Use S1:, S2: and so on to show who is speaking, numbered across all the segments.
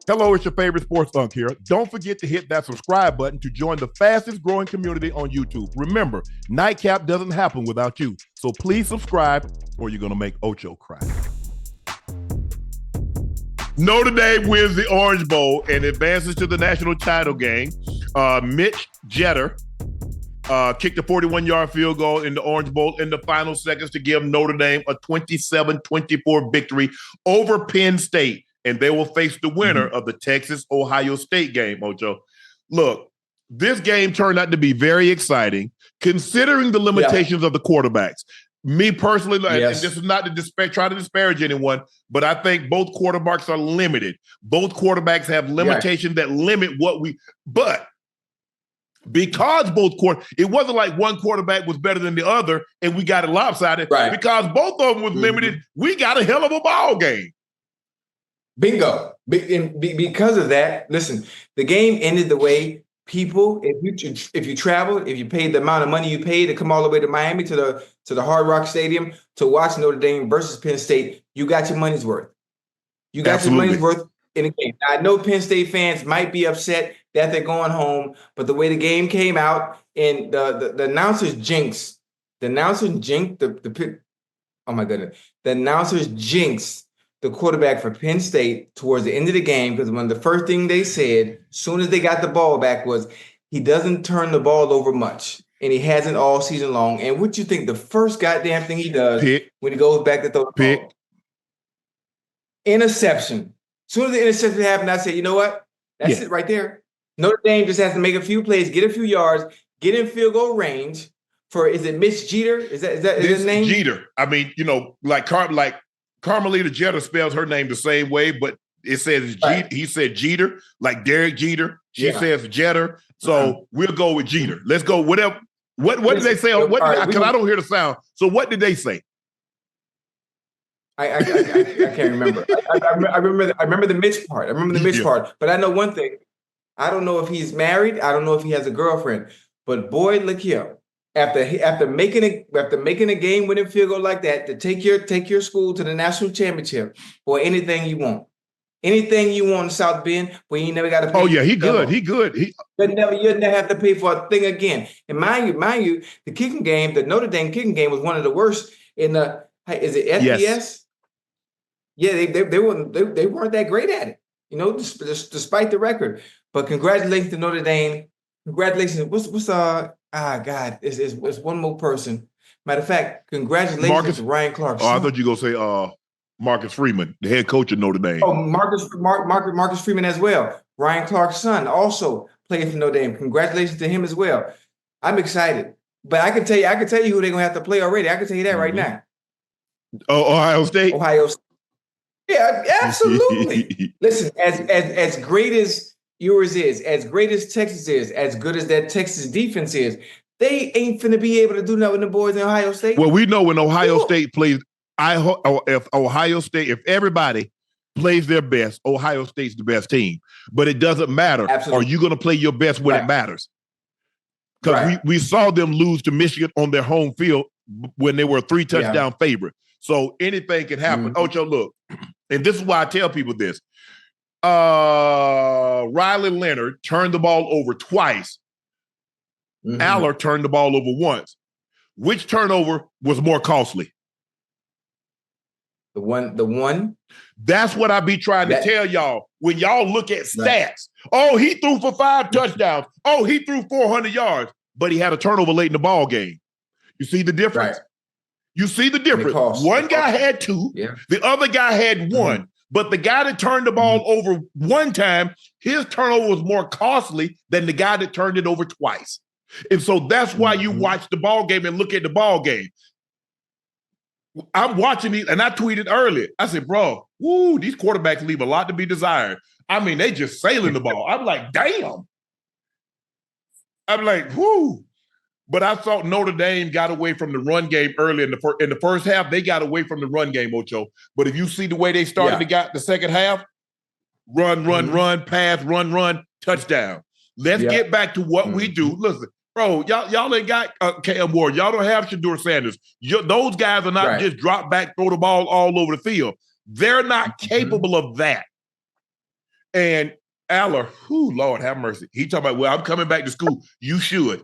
S1: Hello, it's your favorite sports Unc here. Don't forget to hit that subscribe button to join the fastest growing community on YouTube. Remember, Nightcap doesn't happen without you. So please subscribe or you're going to make Ocho cry. Notre Dame wins the Orange Bowl and advances to the national title game. Mitch Jeter kicked a 41-yard field goal in the Orange Bowl in the final seconds to give Notre Dame a 27-24 victory over Penn State. And they will face the winner of the Texas-Ohio State game, Ocho. Look, this game turned out to be very exciting, considering the limitations of the quarterbacks. Me personally, and this is not to try to disparage anyone, but I think both quarterbacks are limited. Both quarterbacks have limitations that limit what we – but because it wasn't like one quarterback was better than the other and we got it lopsided. Right. Because both of them was limited, we got a hell of a ball game.
S2: Bingo. Because of that, listen, the game ended the way people, if you traveled, if you paid the amount of money you paid to come all the way to Miami to the Hard Rock Stadium to watch Notre Dame versus Penn State, you got your money's worth. You got your money's worth in the game. Now, I know Penn State fans might be upset that they're going home, but the way the game came out and the announcers jinxed, oh my goodness, the announcers jinxed the quarterback for Penn State towards the end of the game, because one of the first thing they said, as soon as they got the ball back, was he doesn't turn the ball over much, and he hasn't all season long. And what you think the first goddamn thing he does when he goes back to throw the ball? Interception. As soon as the interception happened, I said, you know what? That's it right there. Notre Dame just has to make a few plays, get a few yards, get in field goal range for, is it Mitch Jeter? Is that his name?
S1: Jeter. I mean, Carmelita Jeter spells her name the same way, but it says he said Jeter, like Derek Jeter. She says Jeter. So we'll go with Jeter. Let's go. Whatever. What did they say? Because I don't hear the sound. So what did they say?
S2: I can't remember. I remember the Mitch part. I remember the Mitch part. But I know one thing. I don't know if he's married. I don't know if he has a girlfriend. But boy, look here. After making a game-winning field goal like that, to take your school to the national championship, or anything you want in South Bend, where you never got to pay.
S1: Oh yeah, he good. You
S2: never have to pay for a thing again. And mind you, the Notre Dame kicking game was one of the worst in the. Is it FBS? Yes. Yeah, they weren't that great at it, despite the record. But congratulations to Notre Dame. Congratulations. What's God, it's one more person. Matter of fact, congratulations to Ryan Clark's son.
S1: I thought you were going to say Marcus Freeman, the head coach of Notre Dame.
S2: Oh, Marcus Freeman as well. Ryan Clark's son also played for Notre Dame. Congratulations to him as well. I'm excited. But I can tell you who they're going to have to play already. I can tell you that right now.
S1: Oh, Ohio State?
S2: Ohio State. Yeah, absolutely. Listen, as great as yours is, as great as Texas is, as good as that Texas defense is, they ain't finna be able to do nothing with the boys in Ohio State.
S1: Well, we know when Ohio State plays, if everybody plays their best, Ohio State's the best team. But it doesn't matter. Absolutely. Are you going to play your best when it matters? Because we saw them lose to Michigan on their home field when they were a 3-touchdown favorite. So anything can happen. Ocho, look, and this is why I tell people this. Riley Leonard turned the ball over twice. Aller turned the ball over once. Which turnover was more costly?
S2: The one.
S1: That's what I be trying to tell y'all. When y'all look at stats, oh, he threw for 5 touchdowns. Oh, he threw 400 yards, but he had a turnover late in the ball game. You see the difference? Right. You see the difference. One guy had 2. Yeah. The other guy had 1. But the guy that turned the ball over one time, his turnover was more costly than the guy that turned it over twice. And so that's why you watch the ball game and look at the ball game. I'm watching these, and I tweeted earlier. I said, bro, these quarterbacks leave a lot to be desired. I mean, they just sailing the ball. I'm like, damn. I'm like, whoo. But I thought Notre Dame got away from the run game early in the first half. They got away from the run game, Ocho. But if you see the way they started the second half, run, pass, run, touchdown. Let's get back to what we do. Listen, bro, y'all ain't got Cam Ward. Y'all don't have Shedeur Sanders. Those guys are not just drop back, throw the ball all over the field. They're not capable of that. And Aller, Lord have mercy. He talking about, well, I'm coming back to school. You should.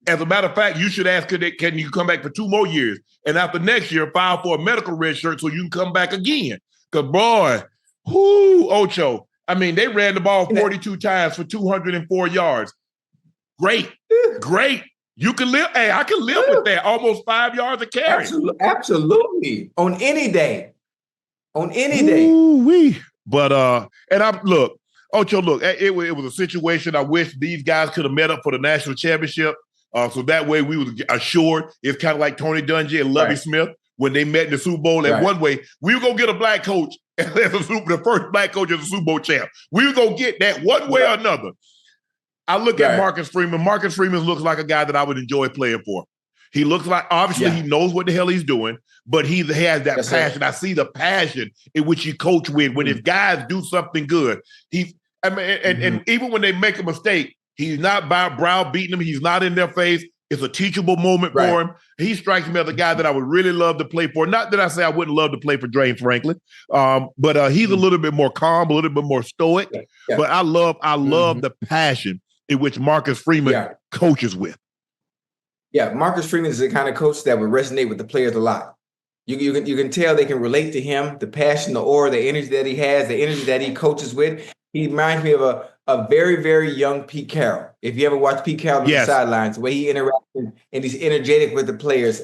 S1: As a matter of fact, you should ask, can you come back for 2 more years? And after next year, file for a medical red shirt so you can come back again. Because, boy, Ocho. I mean, they ran the ball 42 times for 204 yards. Great. You can live. Hey, I can live with that. Almost 5 yards a carry.
S2: Absolutely. On any day.
S1: But Ocho, it was a situation. I wish these guys could have met up for the national championship. So that way we was assured. It's kind of like Tony Dungy and Lovie Smith when they met in the Super Bowl. And one way, we were going to get a black coach as the first black coach as a Super Bowl champ. We were going to get that one way or another. I look at Marcus Freeman. Marcus Freeman looks like a guy that I would enjoy playing for. He looks like, obviously, he knows what the hell he's doing, but he has that passion. I see the passion in which he coach with. When his guys do something good, and even when they make a mistake, he's not browbeating them. He's not in their face. It's a teachable moment for him. He strikes me as a guy that I would really love to play for. Not that I say I wouldn't love to play for James Franklin, but he's a little bit more calm, a little bit more stoic. But I love the passion in which Marcus Freeman coaches with.
S2: Yeah, Marcus Freeman is the kind of coach that would resonate with the players a lot. You can tell they can relate to him, the passion, the aura, the energy that he has, the energy that he coaches with. He reminds me of a very, very young Pete Carroll. If you ever watch Pete Carroll on the sidelines, the way he interacts and he's energetic with the players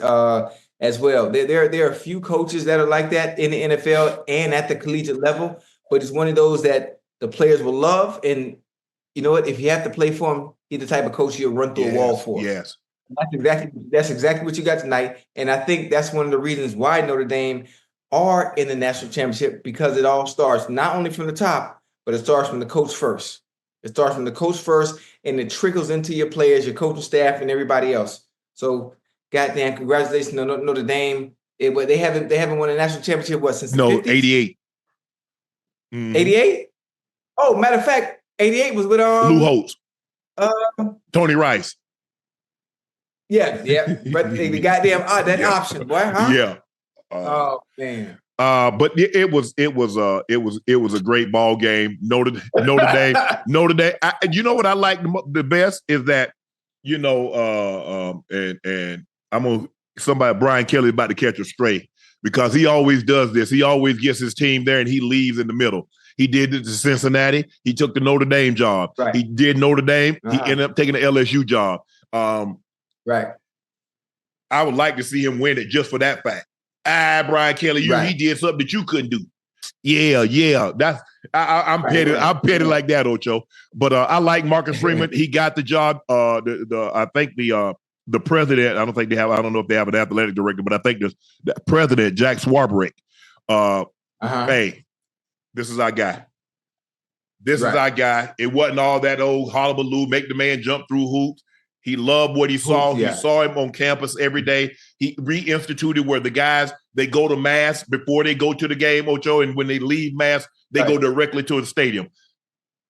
S2: as well. There are a few coaches that are like that in the NFL and at the collegiate level, but it's one of those that the players will love. And you know what? If you have to play for him, he's the type of coach you'll run through a wall for.
S1: Yes.
S2: That's exactly what you got tonight. And I think that's one of the reasons why Notre Dame are in the national championship, because it all starts not only from the top, but it starts from the coach first. It starts from the coach first, and it trickles into your players, your coaching staff, and everybody else. So, goddamn, congratulations to Notre Dame. They haven't won a national championship since the 50s?
S1: 88.
S2: 88? Oh, matter of fact, 88 was with
S1: Lou Holtz, Tony Rice.
S2: Yeah, but the goddamn that option, boy, huh?
S1: Yeah.
S2: Oh man.
S1: But it was a great ball game. Notre Dame. You know what I like the best is that and Brian Kelly about to catch a stray because he always does this. He always gets his team there and he leaves in the middle. He did it to Cincinnati. He took the Notre Dame job. Right. He did Notre Dame. He ended up taking the LSU job.
S2: Right.
S1: I would like to see him win it just for that fact. Brian Kelly, he did something that you couldn't do. Yeah. That's I'm petty. I'm petty like that, Ocho. But I like Marcus Freeman. He got the job. I think the president. I don't know if they have an athletic director, but I think the president, Jack Swarbrick. Hey, this is our guy. This is our guy. It wasn't all that old hullabaloo, make the man jump through hoops. He loved what he saw. He saw him on campus every day. He reinstituted where the guys, they go to mass before they go to the game, Ocho, and when they leave mass, they go directly to the stadium.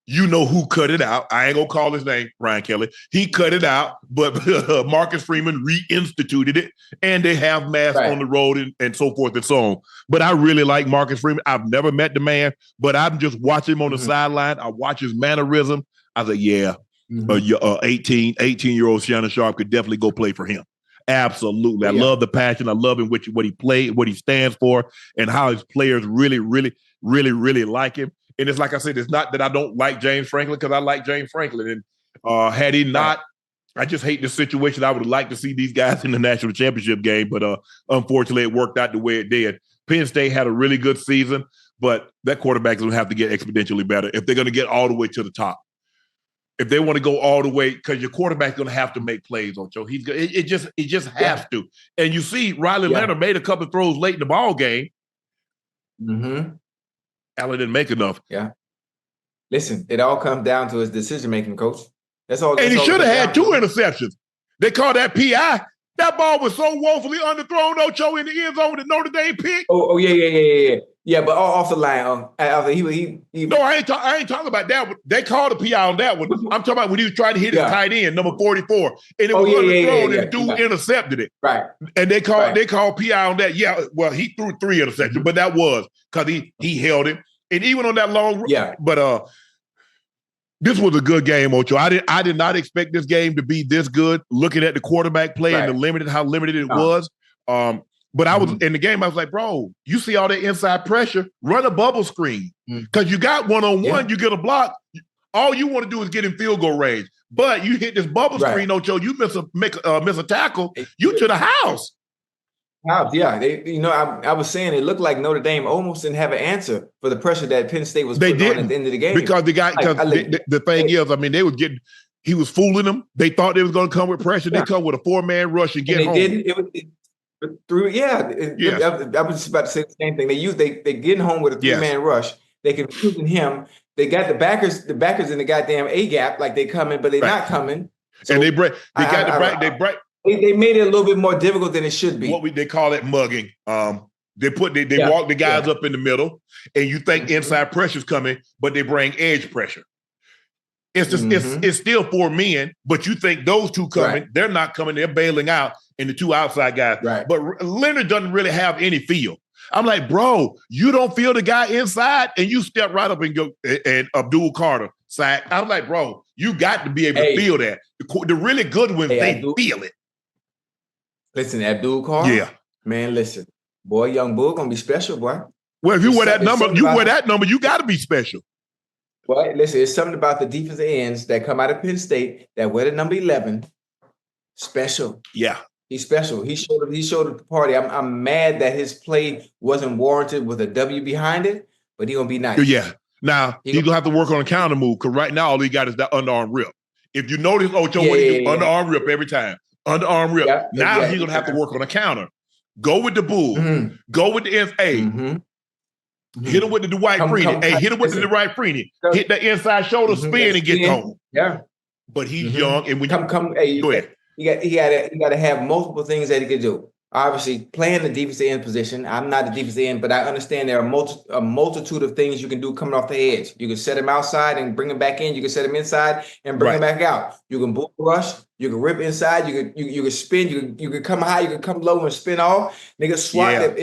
S1: You know who cut it out. I ain't going to call his name, Brian Kelly. He cut it out, but Marcus Freeman reinstituted it, and they have mass on the road and so forth and so on. But I really like Marcus Freeman. I've never met the man, but I'm just watching him on the sideline. I watch his mannerism. I was like, 18-year-old Shannon Sharpe could definitely go play for him. Absolutely. I love the passion. I love him, what he played, what he stands for, and how his players really, really, really, really like him. And it's like I said, it's not that I don't like James Franklin, because I like James Franklin. And had he not, I just hate the situation. I would like to see these guys in the national championship game, but unfortunately it worked out the way it did. Penn State had a really good season, but that quarterback is going to have to get exponentially better if they're going to get all the way to the top. If they want to go all the way, because your quarterback's going to have to make plays, Ocho. It just has to. And you see, Riley Leonard made a couple of throws late in the ball game. Allen didn't make enough.
S2: Yeah. Listen, it all comes down to his decision-making, coach. That's all.
S1: And he should have had 2 interceptions. They called that PI. That ball was so woefully underthrown, Ocho, in the end zone that Notre Dame picked.
S2: Yeah, but off the line.
S1: No, I ain't talking about that one. They called a PI on that one. I'm talking about when he was trying to hit his tight end, number 44, and it was underthrown, and dude intercepted it.
S2: Right.
S1: And they called PI on that. Yeah, well, he threw 3 interceptions, but that was because he held it, And even on that long,
S2: yeah.
S1: But this was a good game, Ocho. I did not expect this game to be this good. Looking at the quarterback play and how limited it was. But I was in the game. I was like, bro, you see all that inside pressure? Run a bubble screen because you got one-on-one. You get a block. All you want to do is get in field goal range. But you hit this bubble screen, Ocho. You miss a tackle. You to the house.
S2: Yeah, I was saying it looked like Notre Dame almost didn't have an answer for the pressure that Penn State was putting on at the end of the game.
S1: Because the thing is, I mean, they was getting. He was fooling them. They thought they was going to come with pressure. They come with a 4-man rush and get home.
S2: I was just about to say the same thing. They getting home with a 3-man rush. They confusing him. They got the backers in the goddamn A gap, like they coming, but they're not coming. So
S1: and they
S2: made it a little bit more difficult than it should be.
S1: They call it mugging. They walk the guys up in the middle, and you think inside pressure's coming, but they bring edge pressure. It's just it's still 4 men, but you think those two coming, they're not coming, they're bailing out, and the 2 outside guys. But Leonard doesn't really have any feel. I'm like, bro, you don't feel the guy inside, and you step right up and go and Abdul Carter sack. I'm like, bro, you got to be able to feel that. The really good ones, they feel it.
S2: Listen, Abdul Carter.
S1: Yeah,
S2: man. Listen, boy, young bull gonna be special, boy.
S1: Well, if you wear that number, you got to be special.
S2: Well, listen, it's something about the defensive ends that come out of Penn State that wear the number 11. Special.
S1: Yeah. He's
S2: special. He showed up the party. I'm mad that his play wasn't warranted with a W behind it, but he's gonna be nice.
S1: Yeah. Now he's gonna have to work on a counter move because right now all he got is that underarm rip. If you notice, Ocho, what he do, underarm rip every time. Underarm rip. Now he's gonna have to work on a counter. Go with the bull. Go with the FA. Hit him with the Dwight Freeney. Hit him with the Dwight Freeney. Hit the inside shoulder spin and get home.
S2: Yeah.
S1: But he's young, and when
S2: go ahead. He got to have multiple things that he can do. Obviously, playing the defensive end position. I'm not the defensive end, but I understand there are a multitude of things you can do coming off the edge. You can set him outside and bring him back in. You can set him inside and bring him back out. You can bull rush. You can rip inside. You can spin. You can come high. You can come low and spin off. Nigga swat.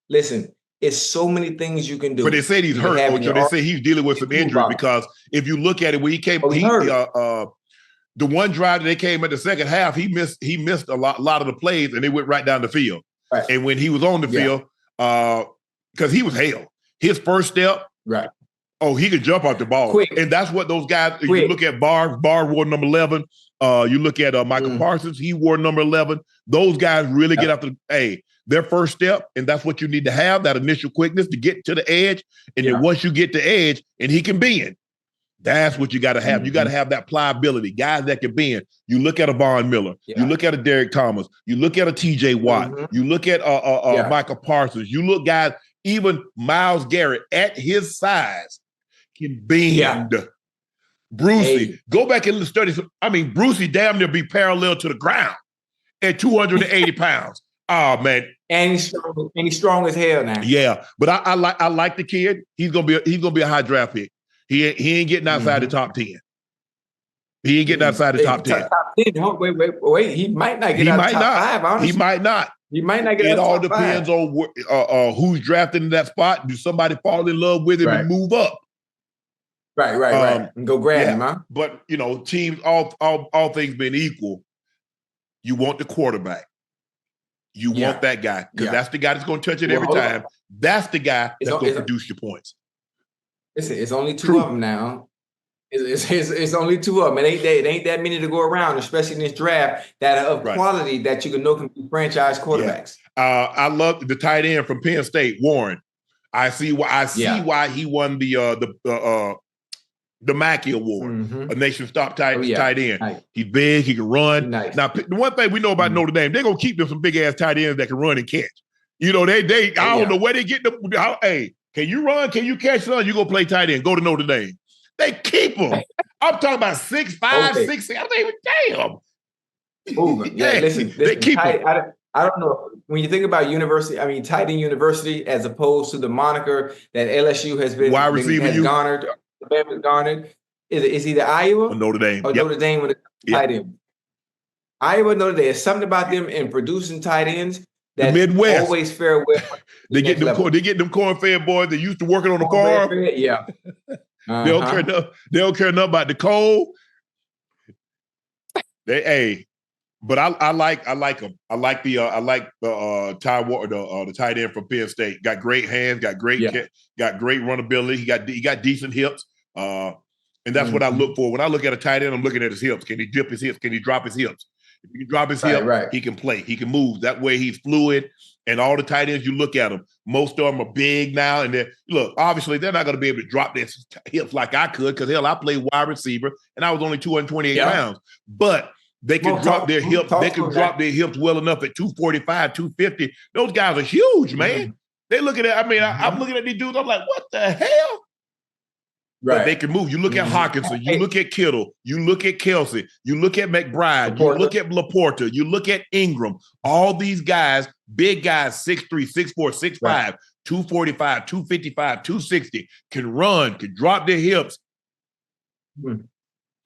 S2: Listen. It's so many things you can do.
S1: But they said he's hurt, Ocho. They say he's dealing with some injury because if you look at it, when he came, the one drive that they came in the second half, he missed a lot of the plays, and they went right down the field. And when he was on the field, because he was held, his first step, he could jump out the ball. Quick. And that's what those guys, you look at Barr wore number 11. You look at Michael Parsons, he wore number 11. Those guys really get after, their first step, and that's what you need to have, that initial quickness to get to the edge. And then once you get to edge and he can bend, that's what you got to have. You got to have that pliability, guys that can bend. You look at a Von Miller. You look at a Derek Thomas. You look at a TJ Watt. You look at Michael Parsons. You look guys, even Myles Garrett at his size can bend. Brucey, go back and study. I mean, Brucey damn near be parallel to the ground at 280 pounds. Oh man,
S2: and he's strong as hell now.
S1: Yeah, but I like the kid. He's gonna be a high draft pick. He ain't getting outside the top 10. He ain't getting outside the top 10.
S2: Wait. He might not get out of the top 5. Honestly.
S1: He might not.
S2: He might not get.
S1: It all depends on who's drafted in that spot. Do somebody fall in love with him and move up?
S2: Right. And go grab him, huh?
S1: But teams, all things being equal, you want the quarterback. You want that guy because that's the guy that's going to touch it every time. That's the guy that's going to produce your points.
S2: It's only 2 of them now. It's only 2 of them. It ain't that many to go around, especially in this draft that are of quality that you can know can be franchise quarterbacks.
S1: I love the tight end from Penn State, Warren. I see why he won the Mackey Award, a nation's top tight end. Nice. He's big, he can run. Nice. Now, the one thing we know about Notre Dame, they're gonna keep them some big ass tight ends that can run and catch. I don't know where they get them. Hey, can you run? Can you catch? Son, you go play tight end. Go to Notre Dame. They keep them. I'm talking about 6'5", 6'6". I'm thinking, damn.
S2: Listen,
S1: they keep them.
S2: I don't know. When you think about university, I mean, tight end university, as opposed to the moniker that LSU has garnered. Is either Iowa
S1: or Notre Dame
S2: Notre Dame with a tight end. Iowa, Notre Dame. There's something about them in producing tight ends that
S1: Midwest
S2: always fare well.
S1: they get them corn-fed boys that used to working on the farm.
S2: Yeah.
S1: They don't care enough. They don't care enough about the cold. But I like them. I like the the tight end from Penn State. Got great hands. Got great runnability. He got decent hips. And that's what I look for when I look at a tight end. I'm looking at his hips. Can he dip his hips? Can he drop his hips? If he can drop his hips, he can play. He can move. That way he's fluid. And all the tight ends, you look at them, most of them are big now. And obviously they're not going to be able to drop their hips like I could because, hell, I played wide receiver and I was only 228 pounds. But they can drop their hips. They can drop their hips well enough at 245, 250. Those guys are huge, man. They look at it. I mean, I'm looking at these dudes. I'm like, what the hell? Right. But they can move. You look at Hawkinson, you look at Kittle, you look at Kelsey, you look at McBride, you look at Laporta, you look at Ingram. All these guys, big guys, 6'3", 6'4", 6'5", 245, 255, 260, can run, can drop their hips.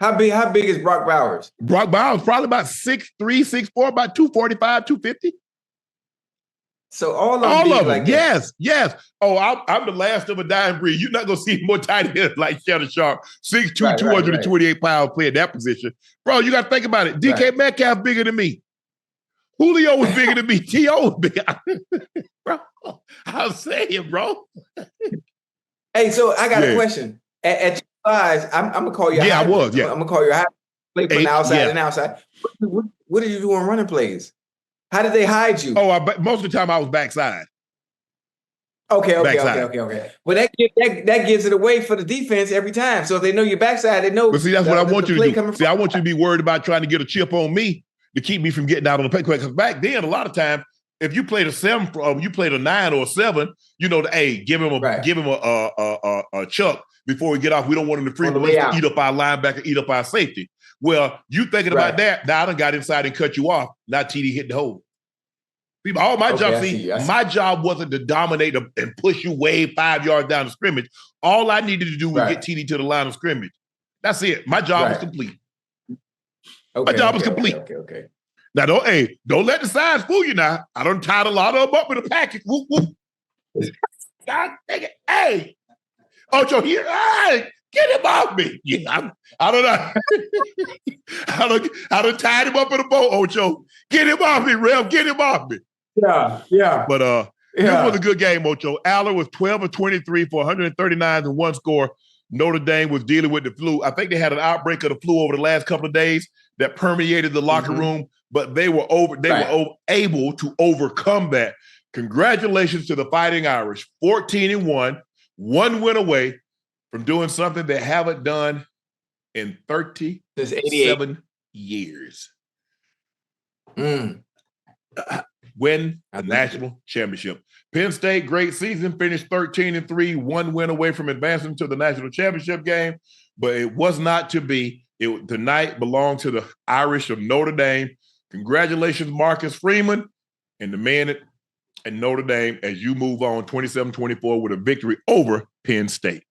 S2: How big is Brock Bowers?
S1: Brock Bowers probably about 6'3", 6'4", about 245, 250.
S2: So all of them, like
S1: yes. Oh, I'm the last of a dying breed. You're not gonna see more tight ends like Shannon Sharpe, 6'2", 228 pounds playing that position, bro. You got to think about it. DK Metcalf bigger than me. Julio was bigger than me. T.O. was bigger. Bro, I'll say it, bro.
S2: Hey, so I got a question. At your size, I'm gonna call you.
S1: I was. Yeah,
S2: I'm gonna call you. Play from the outside and outside. What did you do on running plays? How did they hide you?
S1: Oh, most of the time I was backside.
S2: Okay. Well, that gives it away for the defense every time. So if they know you're backside, they know.
S1: But see, that's what I want you to do. See, I want you to be worried about trying to get a chip on me to keep me from getting out on the play. Because back then, a lot of times, if you played a 7, you played a 9 or a 7, give him a chuck before we get off. We don't want him to free release to eat up our linebacker, eat up our safety. Well, you thinking about that? Now I done got inside and cut you off. Now TD hit the hole. All my job, my job wasn't to dominate and push you way 5 yards down the scrimmage. All I needed to do was get TD to the line of scrimmage. That's it. My job was complete. My job was complete.
S2: Okay.
S1: Now don't let the size fool you. Now I done tied a lot of them up in a package. Whoop whoop. God dang it! Hey, Ocho here. Hey. Get him off me. Yeah, I don't know. I done tied him up in a boat, Ocho. Get him off me, Rev. Get him off me.
S2: Yeah.
S1: But this was a good game, Ocho. Aller was 12 of 23 for 139 and 1 score. Notre Dame was dealing with the flu. I think they had an outbreak of the flu over the last couple of days that permeated the locker room, but they were able to overcome that. Congratulations to the Fighting Irish. 14-1, 1 win away from doing something they haven't done in 37 years. Win a national championship. Penn State, great season, finished 13-3, 1 win away from advancing to the national championship game, but it was not to be. The night belonged to the Irish of Notre Dame. Congratulations, Marcus Freeman and the men at Notre Dame as you move on 27-24 with a victory over Penn State.